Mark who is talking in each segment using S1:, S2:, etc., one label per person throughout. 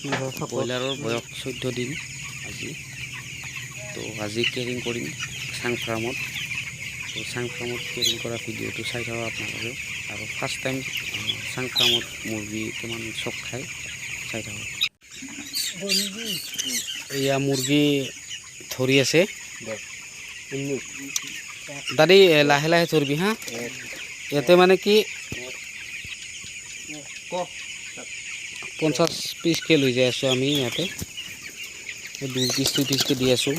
S1: ব্ৰইলাৰৰ বয়স 14 দিন আজি। তো আজি কেয়াৰিং কৰিম চাং ফাৰ্মত। তো চাং ফাৰ্মত কেয়াৰিং কৰা ভিডিঅ'টো চাই থাকক আপোনালোকে। আৰু ফাৰ্ষ্ট টাইম চাং ফাৰ্মত মুৰ্গী কিমান চক খায় চাই থাকক। এয়া মুৰ্গী ধৰি আছে দাদি, লাহে লাহে ধৰিবি হা। ইয়াতে মানে কি 50 পিচকৈ লৈ যাই আছোঁ আমি। ইয়াতে 2 পিচকৈ দি আছোঁ।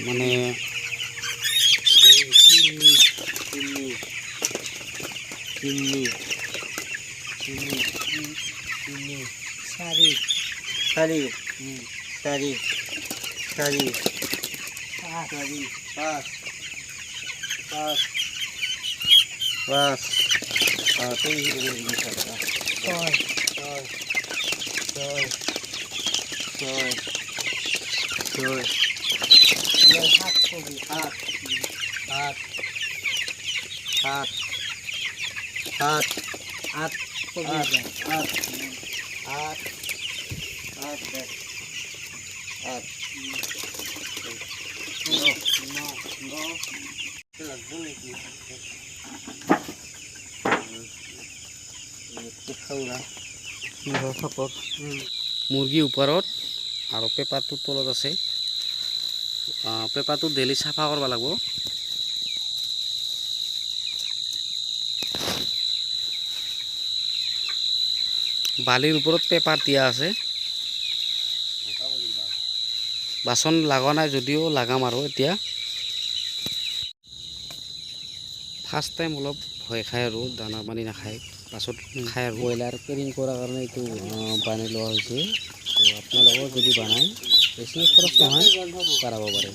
S1: মানে মুৰ্গী ওপৰত আৰু পেপাৰটো তলত আছে। পেপাৰটো ডেইলি চাফা কৰিব লাগিব। বালিৰ ওপৰত পেপাৰ দিয়া আছে। বাচন লগা নাই যদিও লাগাম আৰু এতিয়া। ফাৰ্ষ্ট টাইম অলপ ভয় খায় আৰু দানা পানী নাখায়, পাছত খায় আৰু। ব্ৰইলাৰ কেয়াৰিং কৰাৰ কাৰণে এইটো বানাই লোৱা হৈছে। তো আপোনালোকৰ যদি বনায় বেছি খৰচ নহয়, পাৰাব পাৰে।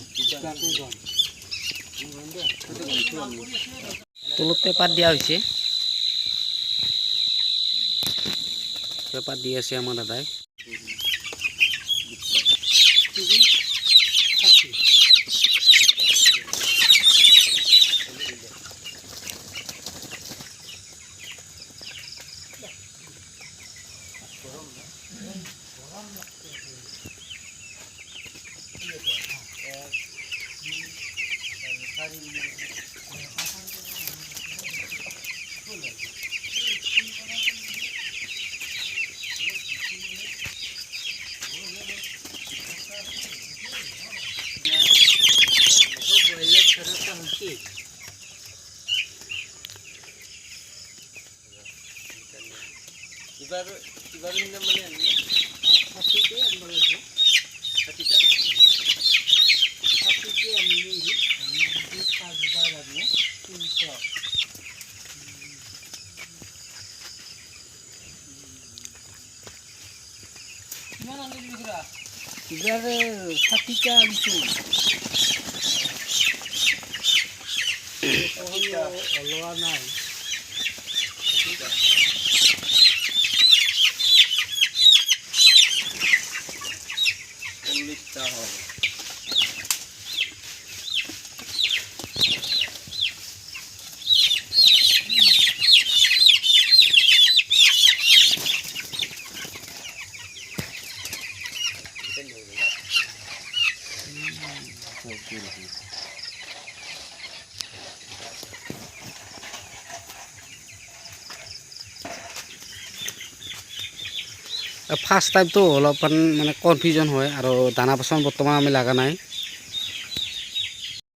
S1: তলত পেপাৰ দিয়া হৈছে। পেপাৰ দি আছে আমাৰ দাদাই। ফাৰ্ষ্ট টাইমটো অলপমান মানে কনফিউজন হয় আৰু দানা পাচন বৰ্তমান আমি লগা নাই।